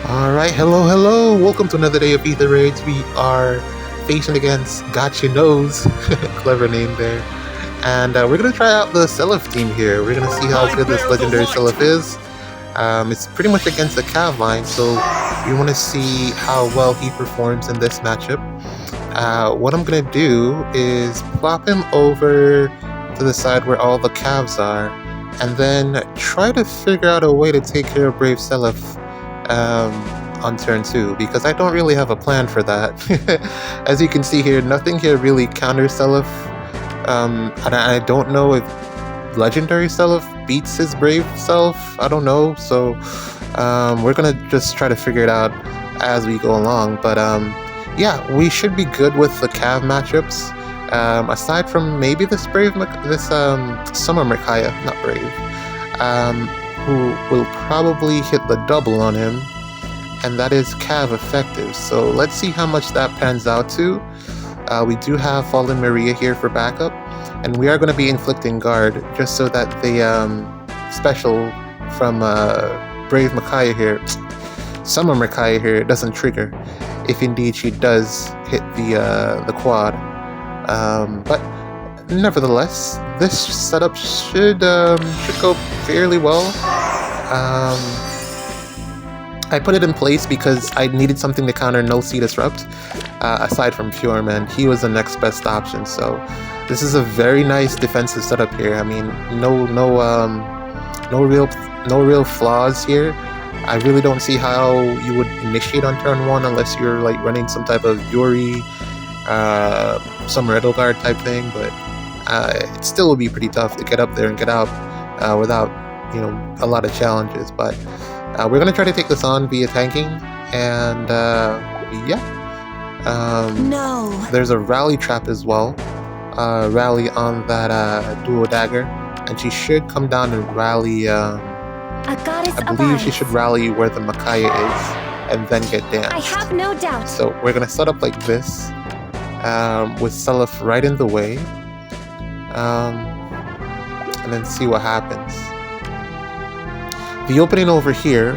Alright, hello, welcome to another day of Ether Raids. We are facing against Gotcha Knows, clever name there. And we're going to try out the Seliph team here. We're going to see how good this legendary Seliph is. It's pretty much against the Cav line, so we want to see how well he performs in this matchup. What I'm going to do is plop him over to the side where all the Cavs are, and then try to figure out a way to take care of Brave Seliph on turn 2, because I don't really have a plan for that. As you can see here, nothing here really counters Seliph, and I don't know if Legendary Seliph beats his Brave self. I don't know, so we're gonna just try to figure it out as we go along. But yeah, we should be good with the Cav matchups, aside from maybe this Summer Micaiah, not Brave, who will probably hit the double on him, and that is Cav effective. So let's see how much that pans out to. We do have Fallen Maria here for backup, and we are going to be inflicting guard just so that the special from Brave Micaiah here, Summer Micaiah here, doesn't trigger if indeed she does hit the quad. But nevertheless, this setup should go fairly well. I put it in place because I needed something to counter No C Disrupt. Aside from Pure Man, he was the next best option. So this is a very nice defensive setup here. I mean, no real flaws here. I really don't see how you would initiate on turn 1 unless you're like running some type of Yuri, Summer Edelgard type thing, but it still would be pretty tough to get up there and get out without, a lot of challenges. But we're gonna try to take this on via tanking, and yeah. No. There's a rally trap as well. Rally on that duo dagger, and she should come down and rally. A goddess I believe she should rally where the Micaiah is, and then get danced. I have no doubt. So we're gonna set up like this, with Seliph right in the way, and then see what happens. The opening over here,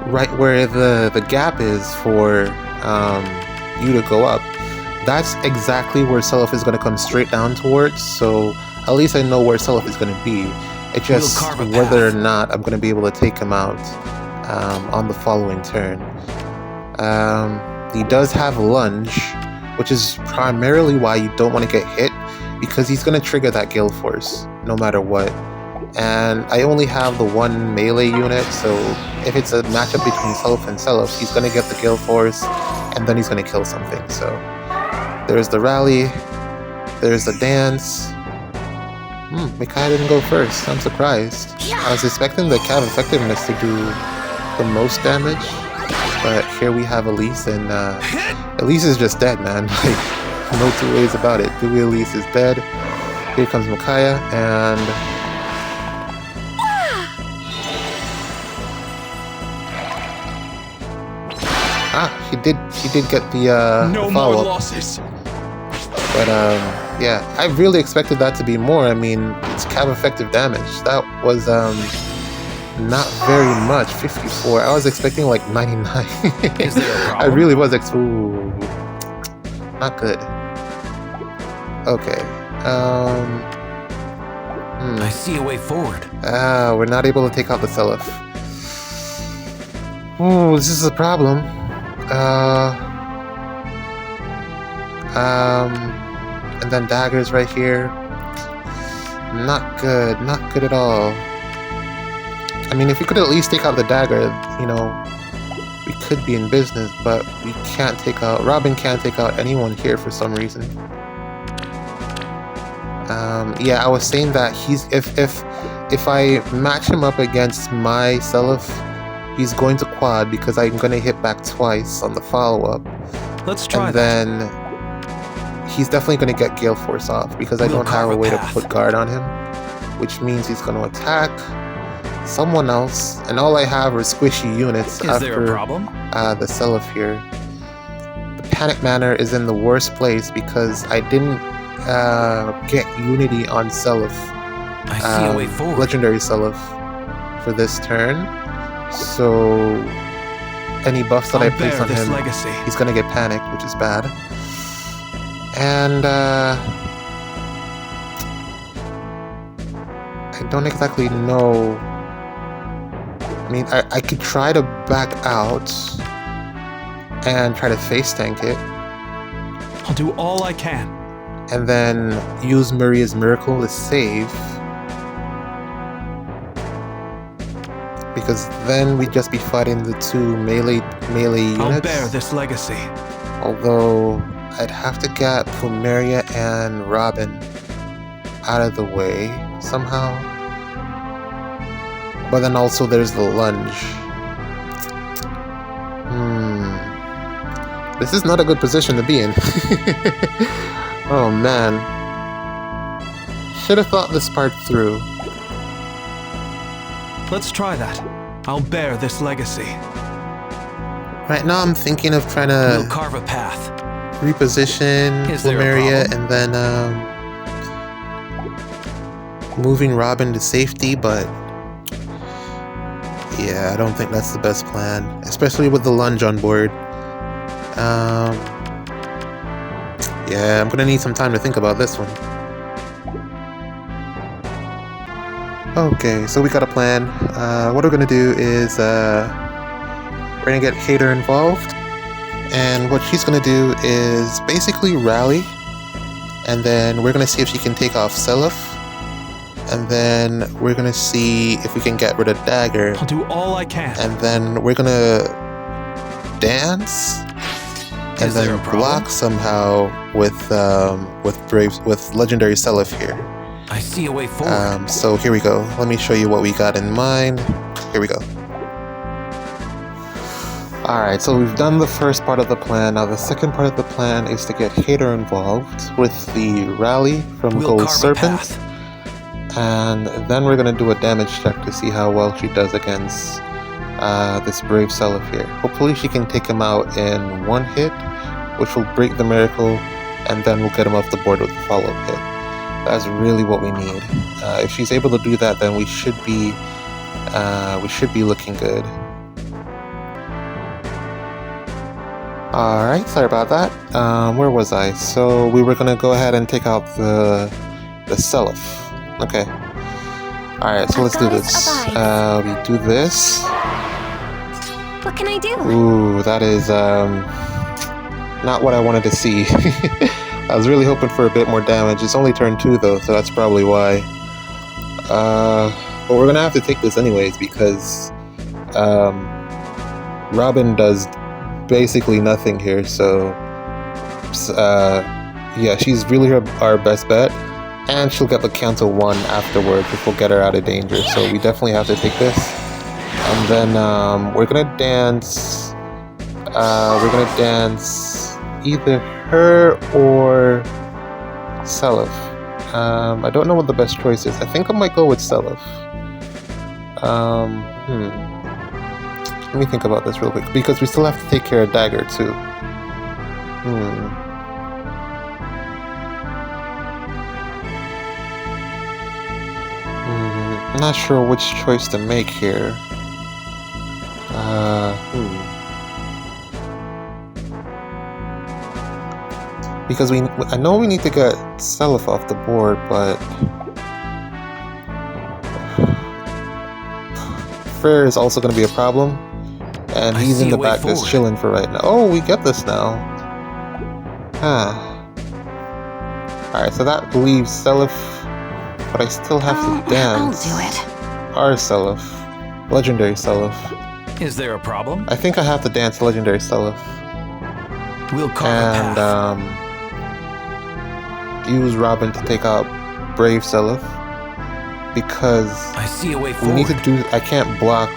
right where the gap is for you to go up, that's exactly where Seliph is going to come straight down towards, so at least I know where Seliph is going to be. It's just whether or not I'm going to be able to take him out on the following turn. He does have lunge, which is primarily why you don't want to get hit, because he's going to trigger that Gale Force no matter what. And I only have the one melee unit, so if it's a matchup between Seliph and Seliph, he's going to get the Gale Force, and then he's going to kill something. So there's the rally, there's the dance. Micaiah didn't go first. I'm surprised. I was expecting the Cav effectiveness to do the most damage, but here we have Elise, and Elise is just dead, man. Like, no two ways about it. Dewey Elise is dead. Here comes Micaiah, and he did get the follow-up. Losses. But yeah, I really expected that to be more. I mean, it's Cav effective damage. That was not very much. 54. I was expecting like 99. Is there a problem? I really was ooh, not good. Okay. I see a way forward. We're not able to take out the Seliph. Ooh, this is a problem. And then daggers right here. Not good at all. I mean, if we could at least take out the dagger, we could be in business, but we can't take out, Robin can't take out anyone here for some reason. Yeah, I was saying that if I match him up against my Seliph, he's going to quad because I'm going to hit back twice on the follow-up. Let's try and then he's definitely going to get Gale Force off because I don't have a way to put guard on him, which means he's going to attack someone else, and all I have are squishy units after the Seliph here. The Panic Manor is in the worst place because I didn't get Unity on Seliph, I see a way forward. Legendary Seliph, for this turn. So any buffs that I I'll place bear on this him, legacy. he's gonna get panicked, which is bad. And I don't exactly know. I mean, I could try to back out and try to face tank it, I'll do all I can. and then use Maria's Miracle to save. Because then we'd just be fighting the two melee units. I'll bear this legacy. Although I'd have to get Plumeria and Robin out of the way somehow. But then also there's the lunge. This is not a good position to be in. Oh man. Should have thought this part through. Let's try that. I'll bear this legacy. Right now I'm thinking of trying We'll to carve a path. reposition Is there a Plumeria problem? and then moving Robin to safety, but yeah, I don't think that's the best plan, especially with the lunge on board. Yeah, I'm gonna need some time to think about this one. Okay, so we got a plan. What we're gonna do is we're gonna get Hater involved, and what she's gonna do is basically rally, and then we're gonna see if she can take off Seliph, and then we're gonna see if we can get rid of Dagger, I'll do all I can. and then we're gonna dance, and Is there then a problem? block somehow with Legendary Seliph here. I see a way forward. So here we go. Let me show you what we got in mind. Here we go. Alright, so we've done the first part of the plan. Now the second part of the plan is to get Hater involved with the rally from We'll Gold carve a Serpent. path. And then we're going to do a damage check to see how well she does against this Brave Seliph here. Hopefully she can take him out in one hit, which will break the miracle, and then we'll get him off the board with the follow-up hit. That's really what we need. If she's able to do that, then we should be looking good. Alright, sorry about that. Where was I? So we were gonna go ahead and take out the Seliph. Okay. Alright, so let's do this. We do this. What can I do? Ooh, that is not what I wanted to see. I was really hoping for a bit more damage. It's only turn 2 though, so that's probably why. But we're gonna have to take this anyways because Robin does basically nothing here, so yeah, she's really our best bet, and she'll get the Canto 1 afterwards, which will get her out of danger, so we definitely have to take this. And then we're gonna dance either her or Seliph. I don't know what the best choice is. I think I might go with Seliph. Let me think about this real quick, because we still have to take care of Dagger too. I'm not sure which choice to make here. Because I know we need to get Seliph off the board, but Freyr is also going to be a problem, and he's in the back just chilling for right now. Oh, we get this now. Alright, so that leaves Seliph, but I still have to dance. I'll do it. Our Seliph. Legendary Seliph. Is there a problem? I think I have to dance Legendary Seliph. We'll carve a path. Use Robin to take out Brave Seliph, because I see a way we forward. need to do. I can't block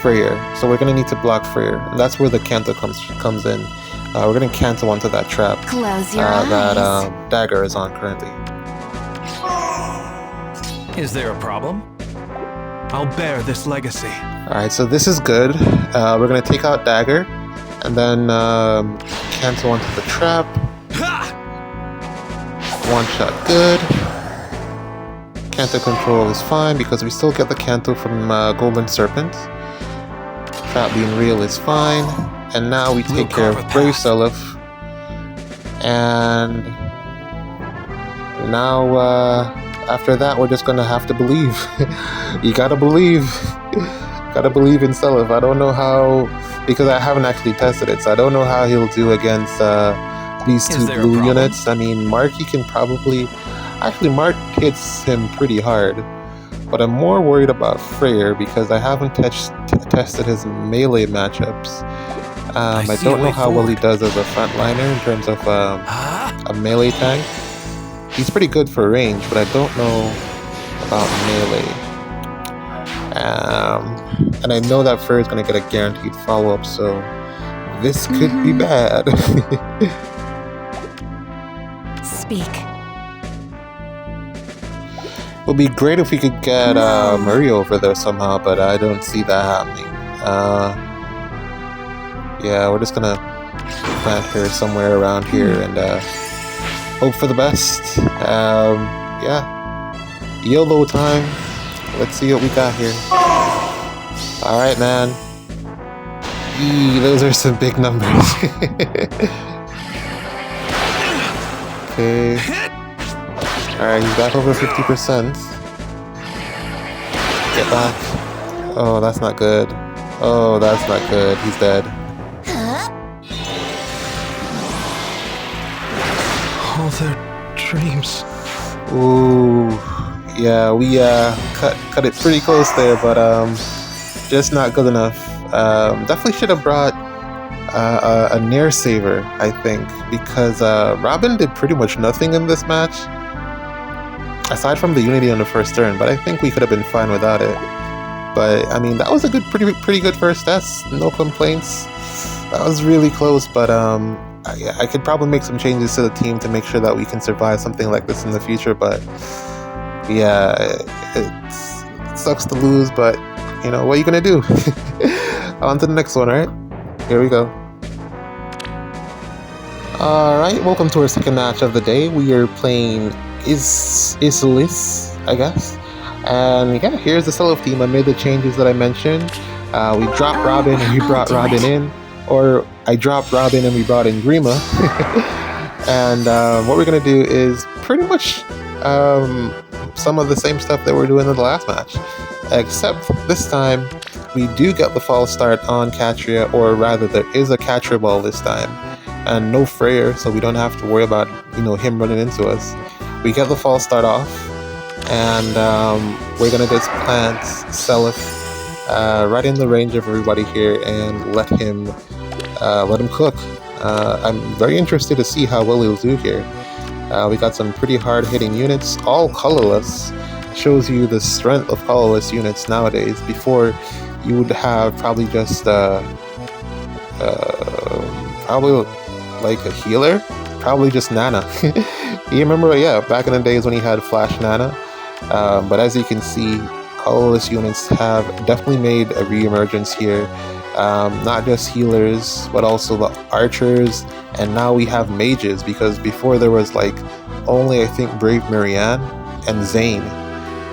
Freyr, so we're gonna need to block Freyr, and that's where the Canto comes in. We're gonna Canto onto that trap Close your eyes. that Dagger is on currently. Is there a problem? I'll bear this legacy. All right, so this is good. We're gonna take out Dagger, and then Canto onto the trap. One shot, good. Canto control is fine because we still get the Canto from Golden Serpent. Trap being real is fine. And now we take care of Brave Self. And now, after that, we're just gonna have to believe. You gotta believe. Gotta believe in Self. I don't know how, because I haven't actually tested it, so I don't know how he'll do against these two blue units. I mean, Mark, he can probably... Actually, Mark hits him pretty hard. But I'm more worried about Freyr because I haven't tested his melee matchups. I don't know how well he does as a frontliner in terms of a melee tank. He's pretty good for range, but I don't know about melee. And I know that Freyr is going to get a guaranteed follow-up, so this could be bad. Speak. It would be great if we could get Maria over there somehow, but I don't see that happening. Yeah, we're just gonna plant her somewhere around here and hope for the best. Yeah, YOLO time. Let's see what we got here. All right, man. Eee, those are some big numbers. Okay. Alright, he's back over 50%. Get back. Oh, that's not good. Oh, that's not good. He's dead. All their dreams. Ooh. Yeah, we cut it pretty close there, but just not good enough. Definitely should have brought a Nair Saver, I think, because Robin did pretty much nothing in this match. Aside from the Unity on the first turn, but I think we could have been fine without it. But I mean, that was a pretty good first test. No complaints. That was really close, but I could probably make some changes to the team to make sure that we can survive something like this in the future. But yeah, it sucks to lose, but you know what are you gonna do? On to the next one, right? Here we go. All right, welcome to our second match of the day. We are playing Islis, I guess. And yeah, here's the sell-off team. I made the changes that I mentioned. We dropped Robin and we brought Robin in. Or I dropped Robin and we brought in Grima. And what we're going to do is pretty much some of the same stuff that we're doing in the last match. Except this time, we do get the false start on Katria, or rather there is a Katria ball this time. And no Freyr, so we don't have to worry about, you know, him running into us. We get the false start off, and we're gonna just plant Seliph right in the range of everybody here and let him cook. I'm very interested to see how well he'll do here. We got some pretty hard hitting units, all colorless. Shows you the strength of colorless units nowadays. Before, you would have probably just probably like a healer, probably just Nana. You remember, yeah, back in the days when he had Flash Nana. But as you can see, colorless units have definitely made a re-emergence here. Not just healers, but also the archers, and now we have mages, because before there was like only, I think, Brave Marianne and Zane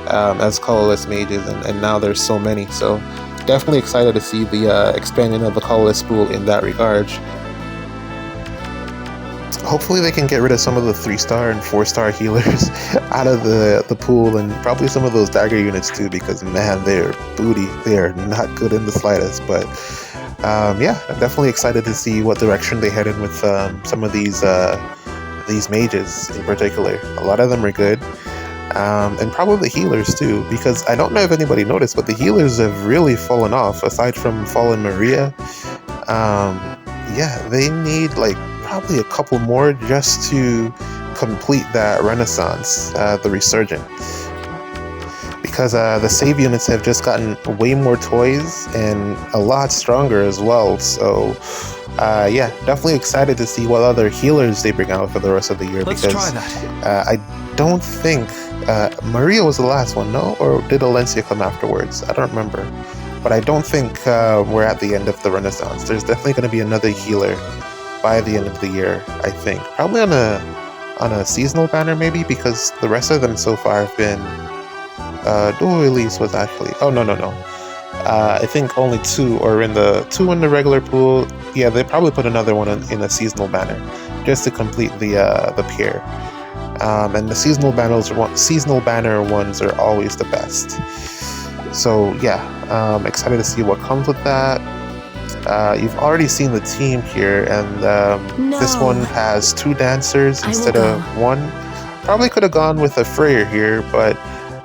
as colorless mages, and now there's so many. So definitely excited to see the expansion of the colorless pool in that regard. Hopefully they can get rid of some of the 3-star and 4-star healers out of the pool, and probably some of those dagger units too, because man, they're booty. They are not good in the slightest. But yeah, I'm definitely excited to see what direction they head in with some of these mages in particular. A lot of them are good. And probably the healers too, because I don't know if anybody noticed, but the healers have really fallen off, aside from Fallen Maria. Yeah, they need like probably a couple more just to complete that renaissance, the resurgent, because the save units have just gotten way more toys and a lot stronger as well. So yeah, definitely excited to see what other healers they bring out for the rest of the year. Let's because try that. I don't think Maria was the last one, no? Or did Alencia come afterwards? I don't remember. But I don't think we're at the end of the renaissance. There's definitely going to be another healer by the end of the year, I think. Probably on a seasonal banner maybe, because the rest of them so far have been Duo Elise was actually... Oh, no. I think only two are in the regular pool. Yeah, they probably put another one in a seasonal banner just to complete the pair. And the seasonal banner ones are always the best. So yeah, excited to see what comes with that. You've already seen the team here, and this one has 2 dancers instead of 1. Probably could have gone with a Freyr here, but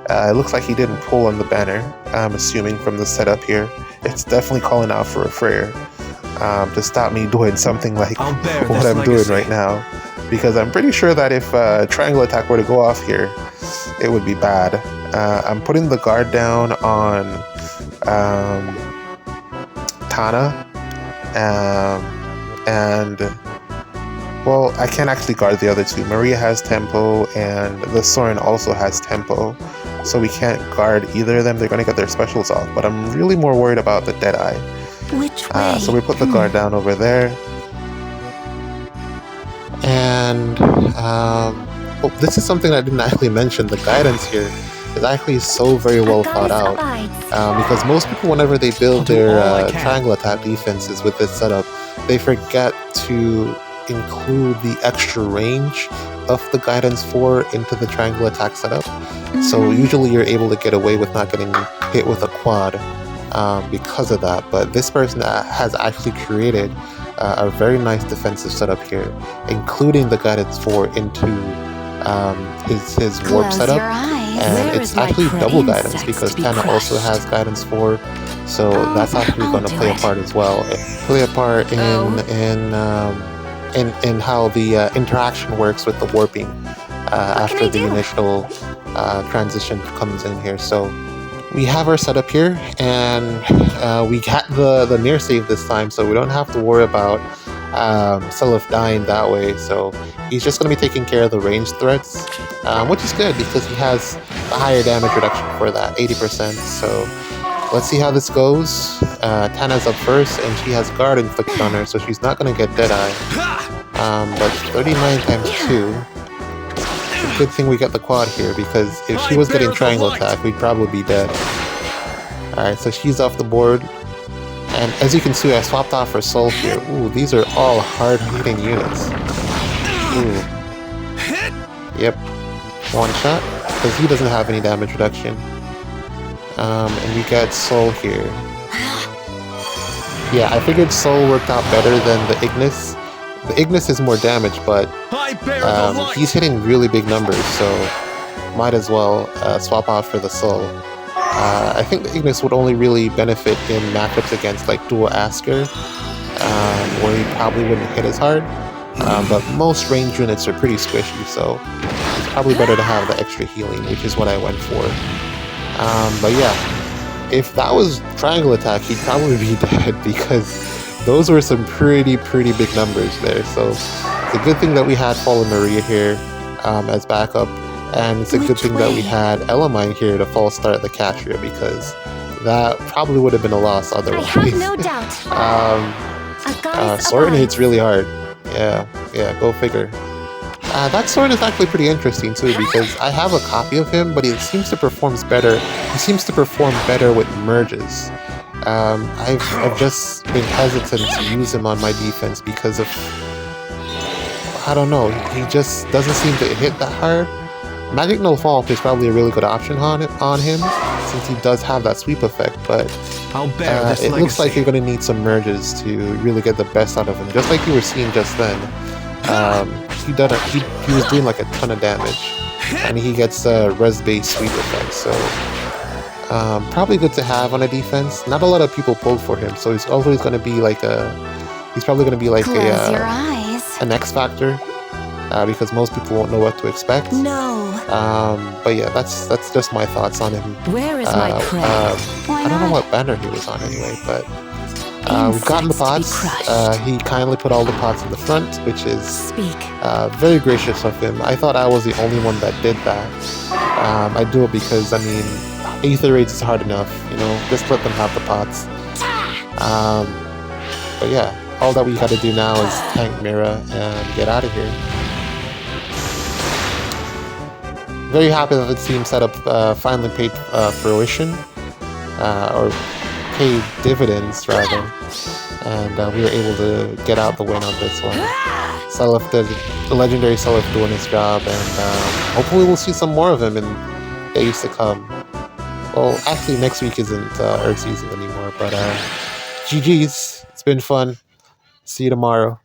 it looks like he didn't pull on the banner. I'm assuming from the setup here. It's definitely calling out for a Freyr to stop me doing something like what I'm doing right now. Because I'm pretty sure that if triangle attack were to go off here, it would be bad. I'm putting the guard down on Tana, and well, I can't actually guard the other 2. Maria has tempo, and the Soren also has tempo, so we can't guard either of them. They're going to get their specials off, but I'm really more worried about the Deadeye. Which way? So we put the guard down over there. And this is something I didn't actually mention. The guidance here is actually so very well thought out. Because most people, whenever they build their triangle attack defenses with this setup, they forget to include the extra range of the guidance 4 into the triangle attack setup. So usually you're able to get away with not getting hit with a quad because of that. But this person has actually created a very nice defensive setup here, including the guidance 4 into his warp setup. And it's actually double guidance because Tana also has guidance 4, so that's actually going to play a part as well. Play a part in how the interaction works with the warping after the initial transition comes in here. So we have our setup here, and we got the near save this time, so we don't have to worry about Seliph dying that way. So he's just going to be taking care of the ranged threats, which is good because he has a higher damage reduction for that, 80%. So let's see how this goes. Tana's up first, and she has guard inflicted on her, so she's not going to get Deadeye. But 39 times 2. It's a good thing we got the quad here, because if she was getting triangle attack, we'd probably be dead. Alright, so she's off the board. And as you can see, I swapped off her soul here. Ooh, these are all hard-hitting units. Ooh. Yep. One shot, because he doesn't have any damage reduction. And we got soul here. Yeah, I figured soul worked out better than the Ignis. The Ignis is more damage, but he's hitting really big numbers, so might as well swap out for the soul. I think the Ignis would only really benefit in matchups against like dual Asker, where he probably wouldn't hit as hard. But most range units are pretty squishy, so it's probably better to have the extra healing, which is what I went for. But yeah, if that was triangle attack, he'd probably be dead, because those were some pretty big numbers there. So it's a good thing that we had Fallen Maria here as backup, and it's a good thing that we had Elamine here to false start the Catria, because that probably would have been a loss otherwise. I have no doubt. Soren hits really hard. Yeah, go figure. That sword is actually pretty interesting too, because I have a copy of him, but he seems to perform better. He seems to perform better with merges. I've just been hesitant to use him on my defense because of, I don't know, he just doesn't seem to hit that hard. Magic No Fault is probably a really good option on him, since he does have that sweep effect, but it looks like you're going to need some merges to really get the best out of him. Just like you were seeing just then, he was doing like a ton of damage, and he gets a res-based sweep effect, so probably good to have on a defense. Not a lot of people pulled for him, so he's always going to be like he's probably going to be like an X Factor, because most people won't know what to expect. But yeah, that's just my thoughts on him. Where is my prey? I don't know what banner he was on anyway, but we've gotten the pots. He kindly put all the pots in the front, which is very gracious of him. I thought I was the only one that did that. I do it because, I mean, Ather raids is hard enough, you know, just let them have the pots. But yeah, all that we gotta do now is tank Mira and get out of here. Very happy that the team setup finally paid fruition, or paid dividends rather, and we were able to get out the win on this one. Seliph did the legendary Seliph doing his job, and hopefully we'll see some more of him in days to come. Well, actually, next week isn't Earth season anymore, but GG's. It's been fun. See you tomorrow.